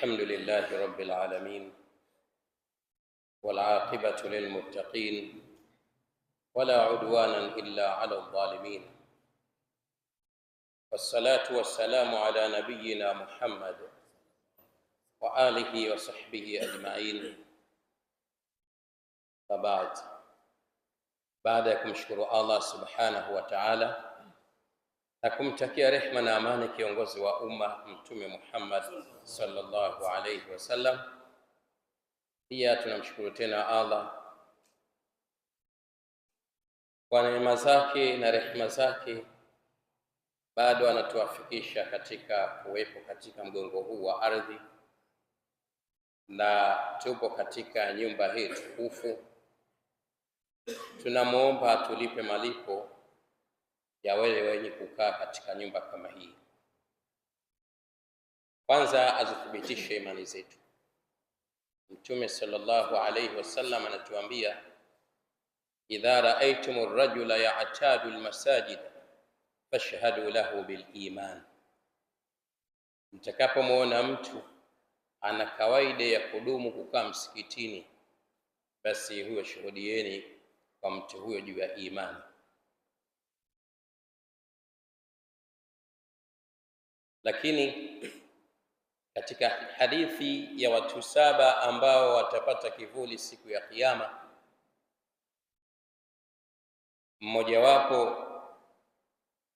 الحمد لله رب العالمين، والعاقبة للمتقين، ولا عدوان إلا على الظالمين، والصلاة والسلام على نبينا محمد وآله وصحبه أجمعين. فبعد، baada ya kumshukuru Allah subhanahu wa ta'ala na kumtakia rehma na amani kiongozi wa umma Mtume Muhammad sallallahu alayhi wasallam, pia tunamshukuru tena Allah kwa neema zake na rehma zake, bado anatuafikisha katika kuwepo katika mgongo huu wa ardhi, na tupo katika nyumba hii tukufu. Tunamuomba tulipe malipo ya wale wenye kukaa katika nyumba kama hii. Kwanza azithibitishe imani zetu. Mtume sallallahu alayhi wasallam anatuambia, idha raaitumur rajula ya'tadu almasajid fashhadu lahu bil iman, mtakapomuona mtu ana kawaida ya kudumu kukaa msikitini, basi huyo shuhudieni kwa mtu huyo juu ya imani. Lakini katika hadithi ya watu 7 ambao watapata kivuli siku ya Kiyama, mmojawapo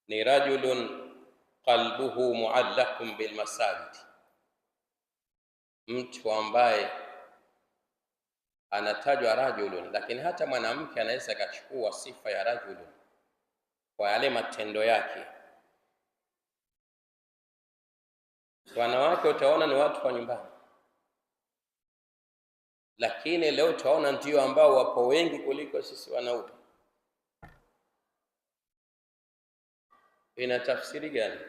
ni rajulun qalbuhu muallaqun bil masajid, mtu ambaye anatajwa rajulun, lakini hata mwanamke anaweza akachukua sifa ya rajulun kwa yale matendo yake. Wanawake utaona ni watu kwa nyumbani, lakini leo utaona ndio ambao wapo wengi kuliko sisi wanaume. Ina tafsiri gani?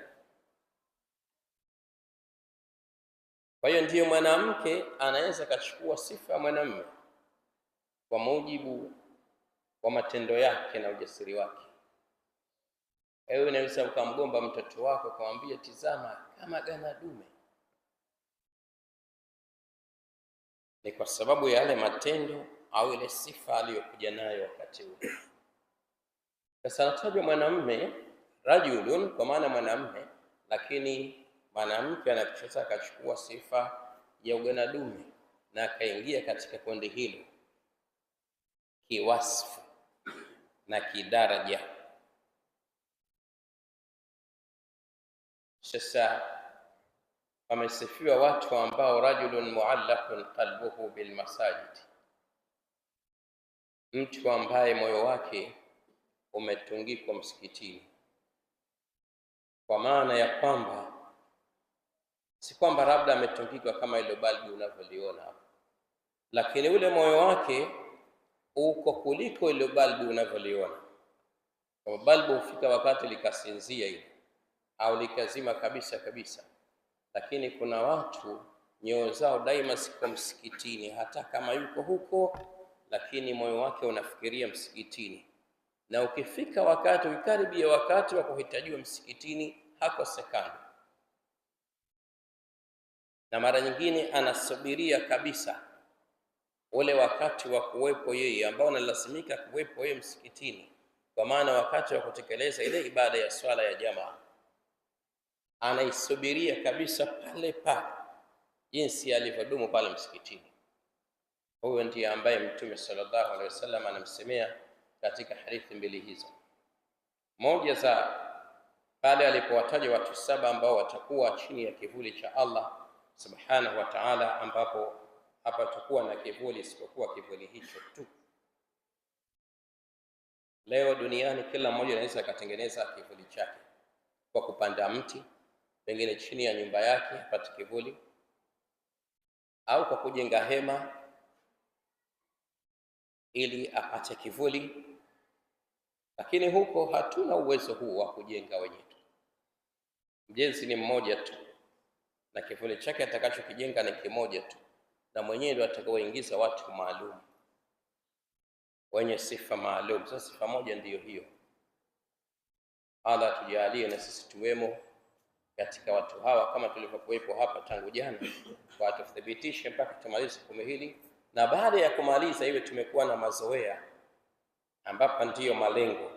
Kwa hiyo ndiyo mwanamke anaweza kachukua sifa ya mwanamume kwa mujibu wa matendo yake na ujasiri wake. Wewe unaweza ukamgomba mtoto wako kumwambia, tizama kama gana dume, ni kwa sababu ya yale matendo au ile sifa aliyokuja nayo wakati ule. Sasa anatajwa mwanamume rajulun kwa maana mwanamume, lakini mwanamke anachoweza akachukua sifa ya ugana dume na akaingia katika kundi hilo kiwasfu na kidaraja. Sasa wamesifiwa watu ambao rajulun muallaqun qalbuhu bil masajid, mtu ambaye moyo wake umetungikwa msikitini, kwa maana ya kwamba si kwamba labda ametungikwa kama ile balbu unavyoliona hapo, lakini ule moyo wake uko kuliko ile balbu unavyoliona. Kwa balbu hufika wakati likasinzia ile au likazima kabisa kabisa, lakini kuna watu nyoyo zao daima ziko msikitini, hata kama yuko huko, lakini moyo wake unafikiria msikitini. Na ukifika wakati, ukikaribia wakati wa kuhitajiwa msikitini, hakosekani. Na mara nyingine anasubiria kabisa ule wakati wa kuwepo yeye, ambao analazimika kuwepo yeye msikitini, kwa maana wakati wa kutekeleza ile ibada ya swala ya jamaa anaisubiria kabisa pale pale, jinsi alivyodumu pale msikitini. Huyo ndiye ambaye Mtume sallallahu alaihi wasallam anamsemea katika hadithi mbili hizo. Moja za pale alipowataja watu 7 ambao watakuwa chini ya kivuli cha Allah subhanahu wa ta'ala, ambapo hapa tutakuwa na kivuli isipokuwa kivuli hicho tu. Leo duniani kila mmoja anaweza akatengeneza kivuli chake kwa kupanda mti, pengine chini ya nyumba yake apate kivuli, au kwa kujenga hema ili apate kivuli. Lakini huko hatuna uwezo huu wa kujenga wenyewe. Mjenzi ni mmoja tu, na kivuli chake atakachokijenga ni kimoja tu, na mwenyewe ndio atakaoingiza watu maalum wenye sifa maalum. Sasa sifa moja ndiyo hiyo. Allah tujalie na sisi tuwemo katika watu hawa kama tulivyokuwepo hapa tangu jana, kwa tuthibitishe mpaka tumalize kumi hili, na baada ya kumaliza iwe tumekuwa na mazoea, ambapo ndiyo malengo.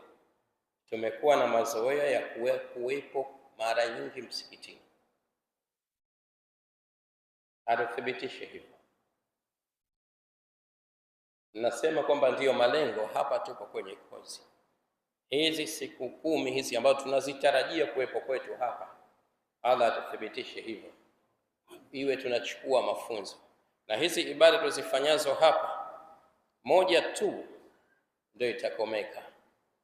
Tumekuwa na mazoea ya kuwepo mara nyingi msikitini, atuthibitishe hivyo. Nasema kwamba ndiyo malengo. Hapa tuko kwenye kozi hizi siku 10 hizi ambazo tunazitarajia kuwepo kwetu hapa. Allah atuthibitishe hivyo, iwe tunachukua mafunzo. Na hizi ibada tuzifanyazo hapa, moja tu ndio itakomeka,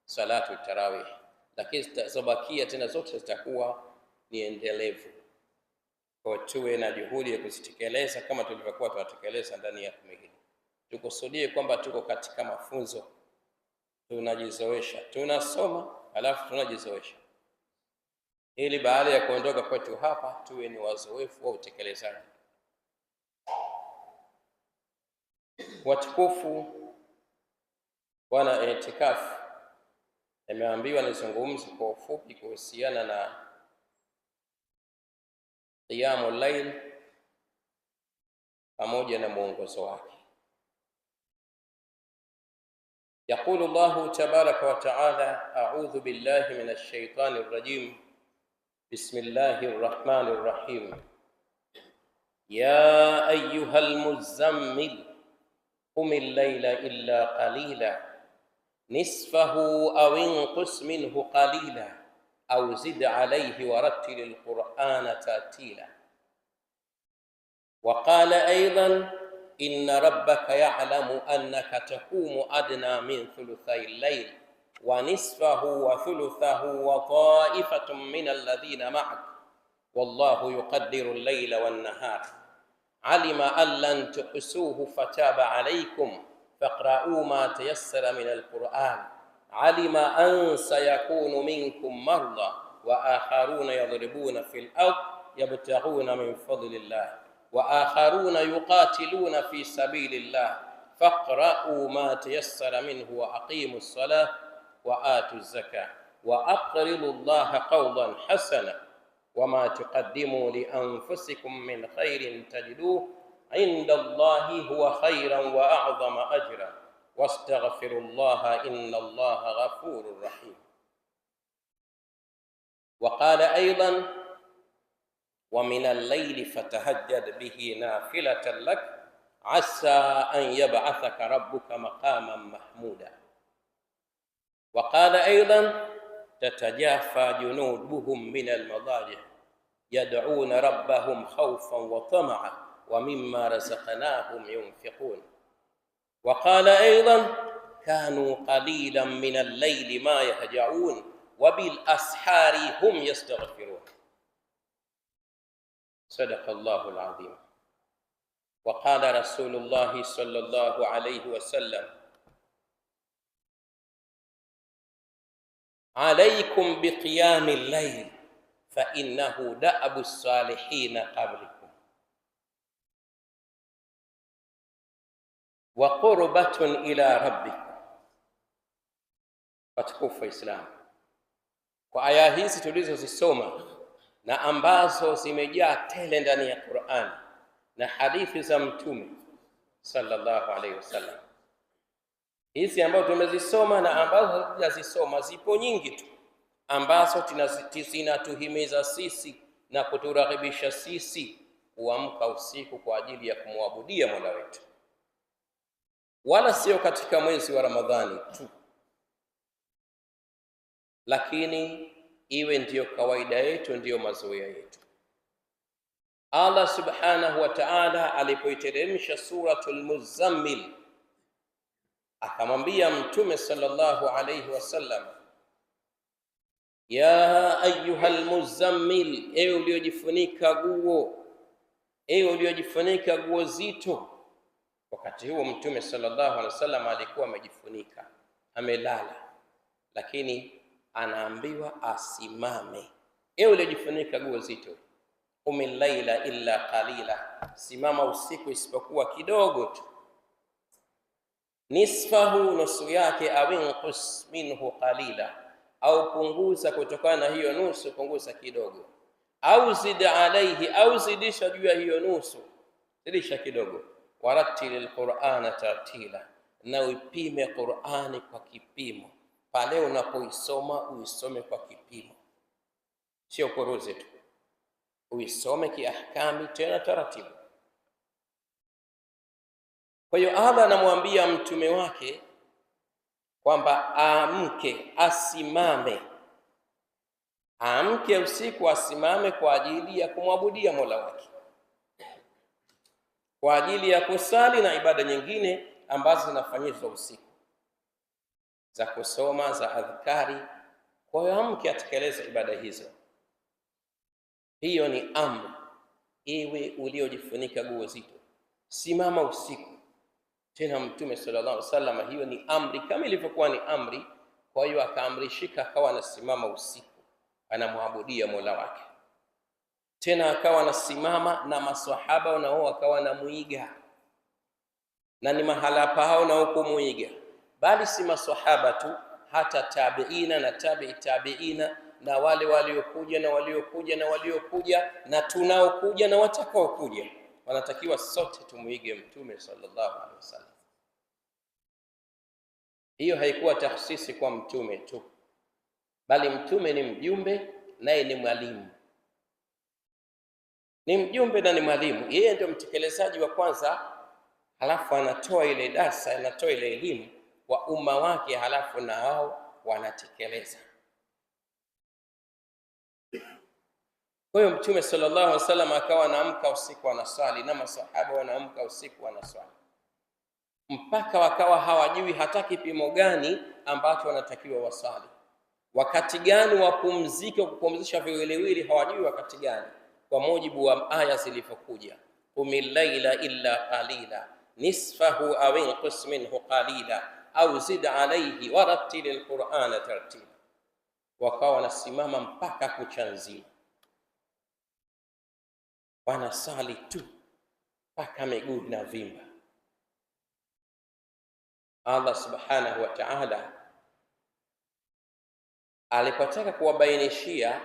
salatu tarawih, lakini zitabakia tena zote zitakuwa ni endelevu. Kwa tuwe na juhudi ya kuzitekeleza kama tulivyokuwa tunatekeleza ndani ya kumi hili. Tukusudie kwamba tuko katika mafunzo, tunajizoesha, tunasoma alafu tunajizoesha, ili baada ya kuondoka kwetu hapa tuwe ni wazoefu wa utekelezaji. Watukufu, wana itikafu, nimeambiwa nizungumze kwa ufupi kuhusiana na qiyamul layl pamoja na mwongozo wake. يقول الله تبارك وتعالى: أعوذ بالله من الشيطان الرجيم بسم الله الرحمن الرحيم يا أيها المزمل قم الليل إلا قليلا نصفه أو انقص منه قليلا أو زد عليه ورتل القرآن ترتيلا. وقال أيضا: إن ربك يعلم أنك تقوم أدنى من ثلثي الليل ونصفه وثلثه وطائفة من الذين معك والله يقدر الليل والنهار علم أن لن تحصوه فتاب عليكم فاقرؤوا ما تيسر من القرآن علم أن سيكون منكم مرضى وآخرون يضربون في الأرض يبتغون من فضل الله وآخرون يقاتلون في سبيل الله فاقرؤوا ما تيسر منه وأقيموا الصلاة وآتوا الزكاة وأقرضوا الله قرضا حسنا وما تقدموا لأنفسكم من خير تجدوه عند الله هو خيرا وأعظم أجرا واستغفروا الله إن الله غفور رحيم. وقال أيضا: ومن الليل فتهجد به نافلة لك عسى أن يبعثك ربك مقاما محمودا. وقال أيضا: تتجافى جنوبهم من المضاجع يدعون ربهم خوفا وطمعا ومما رزقناهم ينفقون. وقال أيضا: كانوا قليلا من الليل ما يهجعون وبالأسحار هم يستغفرون. صدق الله العظيم. وقال رسول الله صلى الله عليه وسلم: عليكم بقيام الليل فإنه دأب الصالحين قبلكم وقربة إلى ربكم. Watukufu Islam, kwa aya hizi tulizozisoma na ambazo zimejaa tele ndani ya Qur'an na hadithi za Mtume sallallahu alaihi wasallam, hizi ambazo tumezisoma na ambazo hatujazisoma zipo nyingi tu, ambazo zinatuhimiza sisi na kuturaghibisha sisi kuamka usiku kwa ajili ya kumwabudia Mola wetu, wala sio katika mwezi wa Ramadhani tu, lakini iwe ndiyo kawaida yetu, ndiyo mazoea yetu. Allah subhanahu wa ta'ala alipoiteremsha suratul Muzammil akamwambia Mtume sallallahu alayhi wasallam: ya ayyuhal muzammil, ewe uliojifunika guo, ewe uliojifunika guo zito. Wakati huo Mtume sallallahu alayhi wasallam alikuwa amejifunika, amelala, lakini anaambiwa asimame. Ewe uliojifunika guo zito, qumil laila illa qalila, simama usiku isipokuwa kidogo tu. Nisfahu, nusu yake, au inqus minhu qalila, au punguza kutokana na hiyo nusu, punguza kidogo. au zid alaihi, au zidisha juu ya hiyo nusu, zidisha kidogo. Warattilil qur'ana tartila, na uipime Qur'ani kwa kipimo. Pale unapoisoma uisome kwa kipimo, sio kuruzi tu, uisome kiahkami, tena taratibu. Kwa hiyo Allah anamwambia mtume wake kwamba aamke, asimame, aamke usiku, asimame kwa ajili ya kumwabudia Mola wake, kwa ajili ya kusali na ibada nyingine ambazo zinafanyishwa usiku, za kusoma, za adhkari. Kwa hiyo amke, atekeleze ibada hizo. Hiyo ni amri. Ewe uliojifunika nguo zito, simama usiku. Tena Mtume sallallahu alaihi wasallam, hiyo ni amri kama ilivyokuwa ni amri. Kwa hiyo akaamrishika, akawa anasimama usiku anamwabudia Mola wake, tena akawa anasimama na maswahaba nao wakawa namuiga, na ni mahala pao na huko muiga. Bali si maswahaba tu, hata tabiina na tabi'i tabiina, na wale waliokuja na waliokuja na waliokuja na tunaokuja na watakaokuja, wanatakiwa sote tumuige Mtume sallallahu alaihi wasallam. Hiyo haikuwa takhsisi kwa mtume tu, bali mtume ni mjumbe, naye ni mwalimu. Ni mjumbe na ni mwalimu. Yeye ndio mtekelezaji wa kwanza, halafu anatoa ile darsa, anatoa ile elimu kwa umma wake, halafu na wao wanatekeleza. Kwa hiyo Mtume sallallahu alaihi wasallam akawa anaamka usiku anaswali, na masahaba wanaamka usiku wanaswali, mpaka wakawa hawajui hata kipimo gani ambacho wanatakiwa wasali, wakati gani wapumzike, kupumzisha viwiliwili hawajui wakati gani, kwa mujibu wa aya zilivyokuja: qumil laila illa qalila nisfahu aw inqus minhu qalila au zid alayhi warattilil qur'ana tartila. Wakawa wanasimama mpaka kucha nzima, wanasali tu mpaka miguu na vimba. Allah subhanahu wa ta'ala alipotaka kuwabainishia,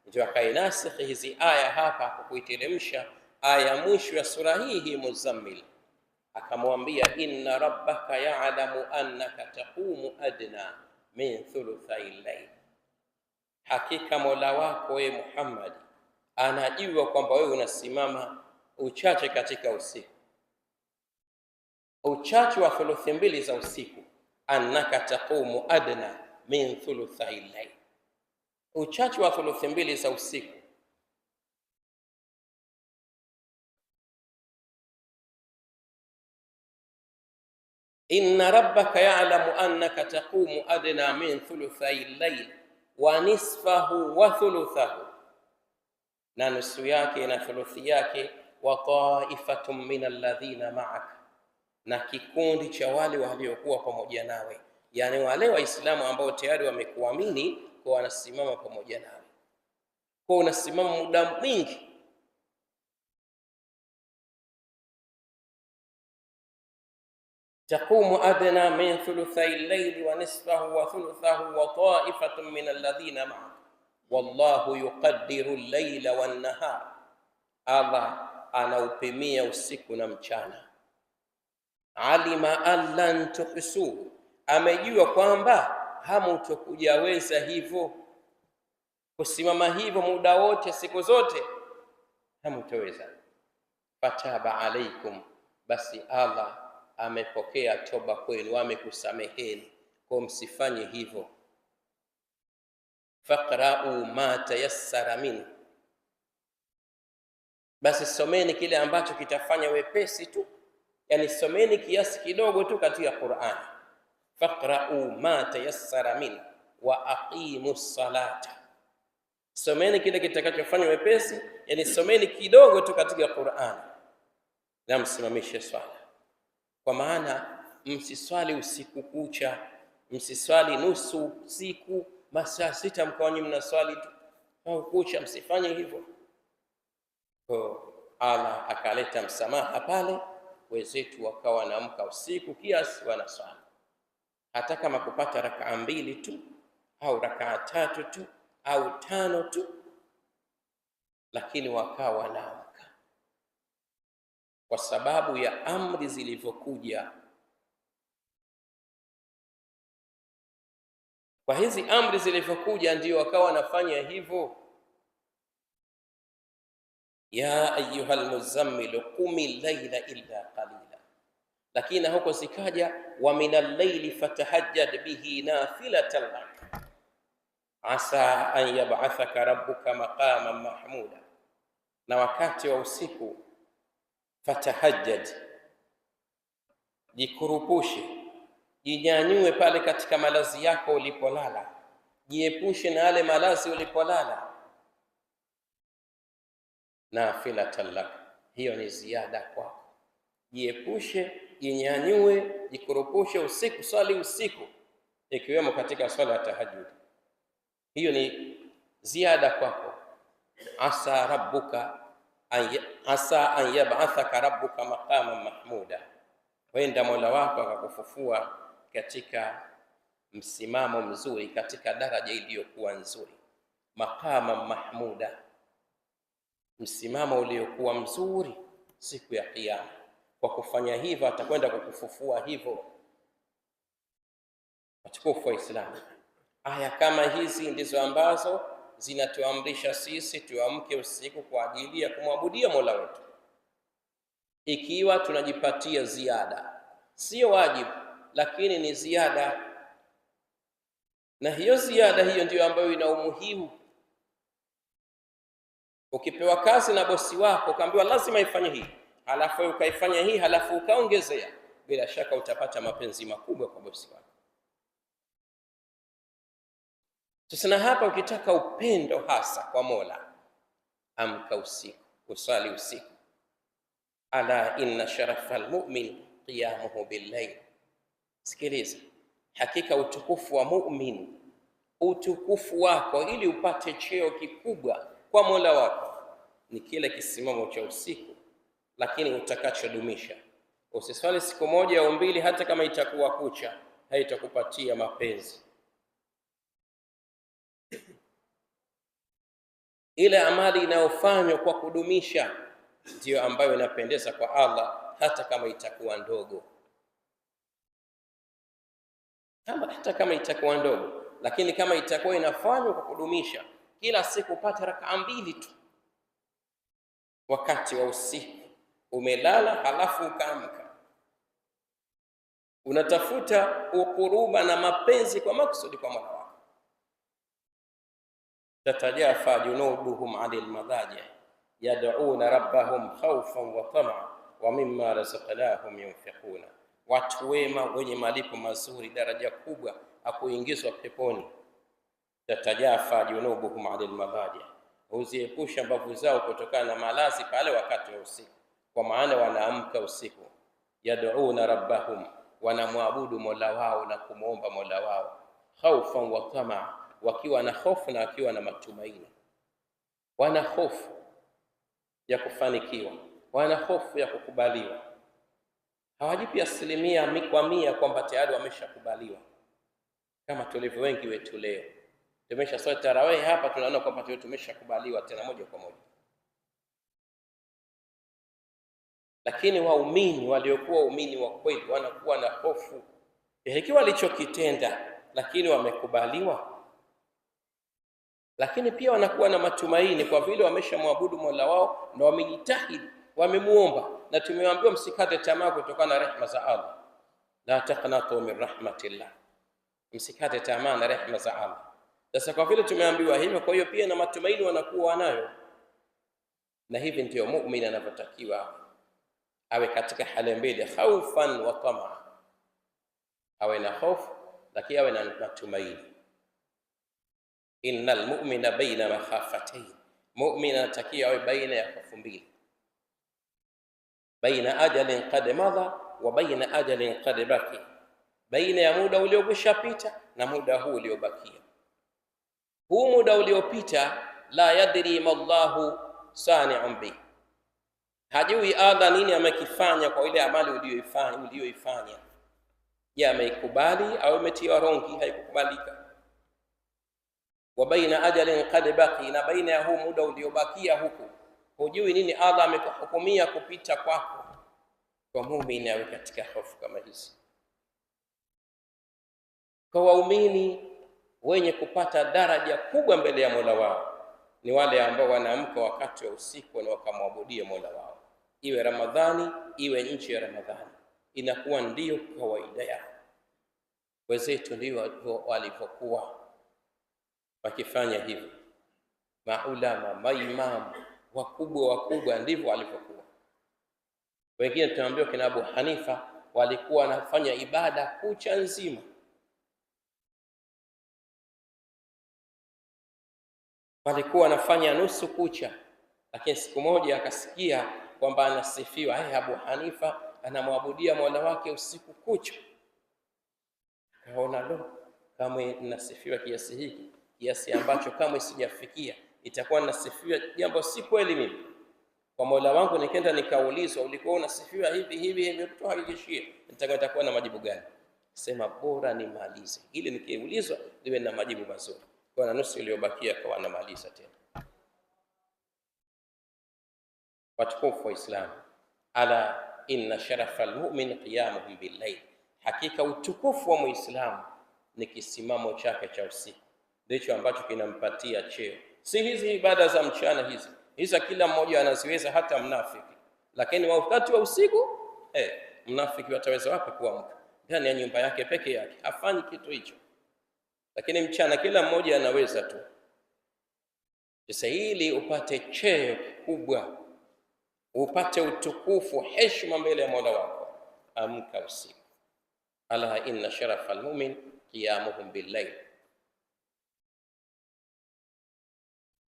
ndio akainasikhi hizi aya hapa kwa kuiteremsha aya mwisho ya sura hii Muzammil, akamwambia inna rabbaka ya'lamu annaka taqumu adna min thuluthay al-layl, hakika Mola wako wewe Muhammad anajua kwamba wewe unasimama uchache katika usiku, uchache wa thuluthi mbili za usiku. Annaka taqumu adna min thuluthay al-layl, uchache wa thuluthi mbili za usiku. Inna rabbaka ya'lamu annaka taqumu adna min thuluthay al-layl wa nisfahu wa thuluthahu, na nusu yake na thuluthi yake. Wa ta'ifatun min alladhina ma'aka, na kikundi cha wale waliokuwa pamoja nawe, yani wale waislamu ambao tayari wamekuamini, kwa wanasimama pamoja nawe, kwa unasimama muda mwingi. Taqumu adna min thuluthay al-layli wa nisfahu wa thuluthahu wa ta'ifatun min alladhina ma'aka wallahu yuqaddiru al-layla wan-nahar. Allah anaupimia usiku na mchana. Alima an lan tuhsuhu, amejua kwamba hamutokujaweza hivyo kusimama hivyo muda wote siku zote, hamutoweza. Fataba alaikum, basi Allah amepokea toba kwenu, amekusameheni, kwa msifanye hivyo. Faqra'u ma tayassara min, basi someni kile ambacho kitafanya wepesi tu, yani someni kiasi kidogo tu katika Qur'an. Faqra'u ma tayassara min wa aqimus salata, someni kile kitakachofanya wepesi, yani someni kidogo tu katika Qur'an na msimamishe swala. Kwa maana msiswali usiku kucha, msiswali nusu siku, masaa 6 mkawanyi mnaswali tu au kucha, msifanye hivyo. Kwa Allah akaleta msamaha pale, wenzetu wakawa wanaamka usiku kiasi wanaswali, hata kama kupata rakaa 2 tu au rakaa 3 tu au 5 tu, lakini wakawa wanaamka kwa sababu ya amri zilivyokuja. Kwa hizi amri zilivyokuja ndio wakawa wanafanya hivyo. Ya ayuha almuzammilu qumi llaila illa qalila, lakini huko zikaja wa min al-layli fatahajjad bihi nafilatan lak asa an yab'athaka rabbuka maqaman mahmuda. Na wakati wa usiku fatahajjad, jikurupushe, jinyanyue pale katika malazi yako ulipolala, jiepushe na yale malazi ulipolala. Nafilatan lak, hiyo ni ziada kwako. Jiepushe, jinyanyue, jikurupushe usiku, swali usiku, ikiwemo katika swala ya tahajjud. Hiyo ni ziada kwako. Asa an yab'athaka rabbuka maqaman mahmuda, wenda Mola wako akakufufua katika msimamo mzuri, katika daraja iliyokuwa nzuri. Maqaman mahmuda, msimamo uliokuwa mzuri siku ya Kiyama. Kwa kufanya hivyo atakwenda kukufufua hivyo. Watukufu wa Islamu, aya kama hizi ndizo ambazo zinatuamrisha sisi tuamke usiku kwa ajili ya kumwabudia Mola wetu, ikiwa tunajipatia ziada. Sio wajibu, lakini ni ziada, na hiyo ziada hiyo ndiyo ambayo ina umuhimu. Ukipewa kazi na bosi wako ukaambiwa lazima ifanye hii, halafu ukaifanya hii, halafu ukaongezea, bila shaka utapata mapenzi makubwa kwa bosi wako. Sasa na hapa ukitaka upendo hasa kwa Mola, amka usiku, usali usiku. Ala inna sharafa almu'min qiyamuhu billayl. Sikiliza, hakika utukufu wa mu'min, utukufu wako ili upate cheo kikubwa kwa Mola wako ni kile kisimamo cha usiku, lakini utakachodumisha. Usiswali siku moja au mbili, hata kama itakuwa kucha, haitakupatia mapenzi. Ile amali inayofanywa kwa kudumisha ndiyo ambayo inapendeza kwa Allah, hata kama itakuwa ndogo. Hata kama itakuwa ndogo, lakini kama itakuwa inafanywa kwa kudumisha, kila siku upate rakaa 2 tu wakati wa usiku, umelala halafu ukaamka, unatafuta ukuruba na mapenzi kwa makusudi kwa Mola wako. Tatajafa junubuhum 'anil madaji yad'una rabbahum khawfan wa tam'a wa mimma razaqnahum yunfiquna. Watu wema wenye malipo mazuri, daraja kubwa, akuingizwa peponi. Tatajafa junubuhum 'anil madaji, huziepusha mbavu zao kutokana na malazi pale wakati wa usiku, kwa maana wanaamka usiku. Yad'una rabbahum, wanamwabudu Mola wao na kumuomba Mola wao. Khawfan wa tam'a, wakiwa na hofu na wakiwa na matumaini. Wana hofu ya kufanikiwa, wana hofu ya kukubaliwa. Hawajipi 100% kwamba tayari wameshakubaliwa, kama tulivyo wengi wetu leo. Tumesha swali tarawih hapa, tunaona kwamba tumeshakubaliwa tena moja kwa moja. Lakini waumini waliokuwa waumini wa kweli wanakuwa na hofu ya hiki walichokitenda, lakini wamekubaliwa. Lakini pia wanakuwa na matumaini kwa vile wameshamwabudu Mola wao na wamejitahidi, wamemuomba. Na tumewaambiwa msikate tamaa kutokana na rehema za Allah. La taqnatu min rahmatillah, msikate tamaa na rehema za Allah. Sasa kwa vile tumeambiwa hivyo, kwa hiyo pia na matumaini wanakuwa wanayo. Na hivi ndio muumini anavyotakiwa awe katika hali mbili, khaufan wa tamaa. Awe na hofu lakini awe na matumaini. Innal mu'mina baina makhafatayn, mu'min anatakiwa awe baina ya hofu mbili, baina ajalin qad madha wa baina ajalin qad baqi, baina ya muda uliokwisha na muda huu uliobakia. Huu muda uliopita, la yadri ma Allahu sani'un bi, hajui Allah nini amekifanya kwa ile amali uliyoifanya. Je, ameikubali au imetia rongi, haikukubalika? wa baina ajalin qad baqi, na baina ya huu muda uliobakia huku hujui nini Allah amekuhukumia kupita kwako. Kwa muumini awe katika hofu kama hizi. Kwa waumini wenye kupata daraja kubwa mbele ya Mola wao ni wale ambao wanaamka wakati wa usiku na wakamwabudia Mola wao, iwe Ramadhani iwe nje ya Ramadhani, inakuwa ndiyo kawaida yao. Wenzetu ndio walivyokuwa wakifanya hivyo, maulama, maimamu wakubwa ndivyo walivyokuwa. Wengine tunaambiwa kina Abu Hanifa walikuwa wanafanya ibada kucha nzima, walikuwa wanafanya nusu kucha, lakini siku moja akasikia kwamba anasifiwa, Abu Hanifa anamwabudia Mola wake usiku kucha. Kaona kama nasifiwa kiasi hiki, kiasi ambacho kama sijafikia, itakuwa nasifiwa jambo si kweli mimi. Kwa Mola wangu nikaenda nikaulizwa, ulikuwa unasifiwa hivi, tuhakikishie, nitakuwa na majibu gani? Sema bora nimalize ili nikiulizwa niwe na majibu mazuri. Kwa na nusu iliyobakia kwa anamaliza tena. Watukufu wa Islam, ala inna sharafa almu'min qiyamuhum bil-layl, hakika utukufu wa Muislamu ni kisimamo chake cha usiku, ndicho ambacho kinampatia cheo. Si hizi ibada za mchana hizi kila mmoja anaziweza, hata mnafiki, lakini wakati wa usiku mnafiki wataweza wapi kuamka ndani ya nyumba yake peke yake, hafanyi kitu hicho, lakini mchana kila mmoja anaweza tu. Sasa ili upate cheo kikubwa, upate utukufu, heshima mbele ya Mola wako, amka usiku. Ala inna sharafa almu'min qiyamuhum bil-layl,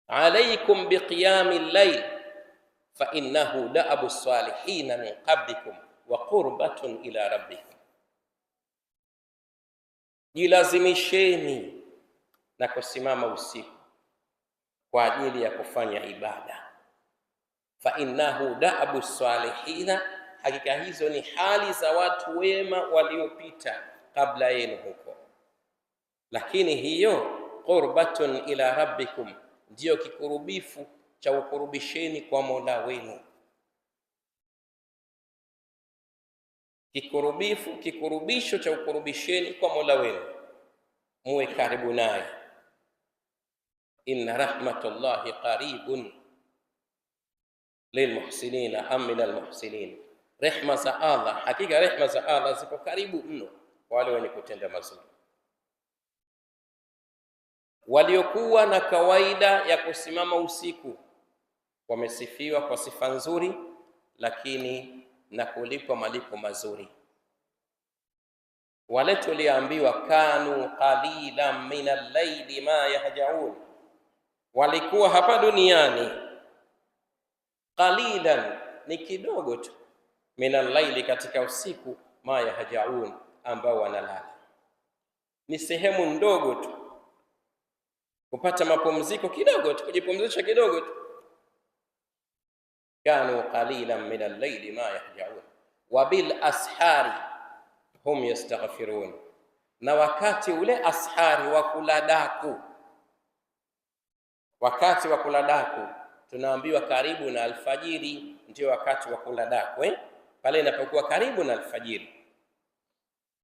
alaykum biqiyami al-layl fa innahu da'abu salihin min qablikum wa qurbatun ila rabbikum, jilazimisheni na kusimama usiku kwa ajili ya kufanya ibada. Fa innahu da'abu salihina, hakika hizo ni hali za watu wema waliopita kabla yenu huko. Lakini hiyo qurbatun ila rabbikum, ndiyo kikurubifu cha ukurubisheni kwa Mola wenu. Kikurubisho cha ukurubisheni kwa Mola wenu, muwe karibu naye. Inna rahmatullahi qaribun lilmuhsinina am minal muhsinin, rehma za Allah, hakika rehma za Allah ziko karibu mno kwa wale wenye kutenda mazuri. Waliokuwa na kawaida ya kusimama usiku wamesifiwa kwa sifa nzuri, lakini na kulipwa malipo mazuri. Wale tuliambiwa kanu qalilan min al-layli ma yahjaun, walikuwa hapa duniani qalilan, ni kidogo tu, min al-layli, katika usiku, ma yahjaun, ambao wanalala, ni sehemu ndogo tu, kupata mapumziko kidogo tu, kujipumzisha kidogo tu. Kanu qalilan min al-layli ma yahjaun wa bil ashari hum yastaghfirun, na wakati ule ashari wa kuladaku, wakati wa kuladaku tunaambiwa karibu na alfajiri ndio wakati wa kuladaku, pale inapokuwa karibu na alfajiri,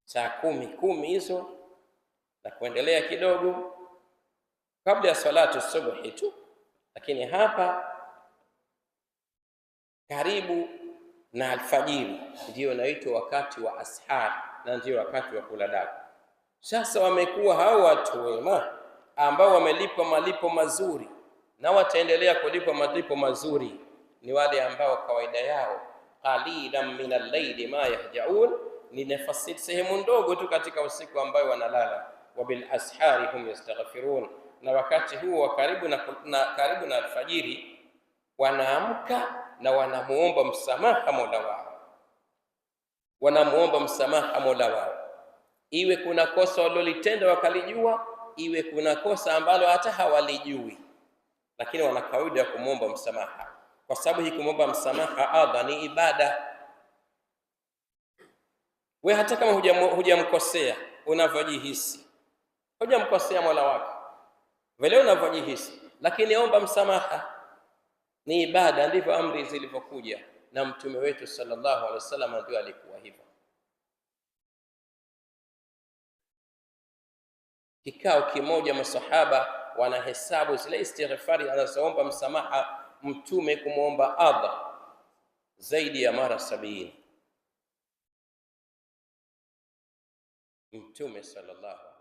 saa 10 hizo na kuendelea kidogo, kabla ya salatu subuhi tu. Lakini hapa karibu na alfajiri ndio inaitwa wakati wa ashar, na ndio wakati wa kuladaku. Sasa wamekuwa hao watu wema ambao wamelipwa malipo mazuri na wataendelea kulipwa malipo mazuri, ni wale ambao kawaida yao qalilan min al-layli ma yahjaun, ni nafasi sehemu ndogo tu katika usiku ambayo wanalala. Wa bil ashari hum yastaghfirun, na wakati huo karibu na alfajiri wanaamka na wanamuomba msamaha Mola wao, wanamuomba msamaha Mola wao, iwe kuna kosa walilotenda wakalijua, iwe kuna kosa ambalo hata hawalijui, lakini wana kawaida ya kumuomba msamaha, kwa sababu hii kumuomba msamaha Allah ni ibada. Wewe hata kama hujamkosea, unavyojihisi hujamkosea Mola wako, vile unavyojihisi, lakini omba msamaha. Ni ibada, ndivyo amri zilivyokuja, na mtume wetu sallallahu alaihi wasallam ndio alikuwa hivyo. Kikao kimoja masahaba wanahesabu zile istighfari anazoomba msamaha mtume kumwomba Allah zaidi ya mara 70. Mtume sallallahu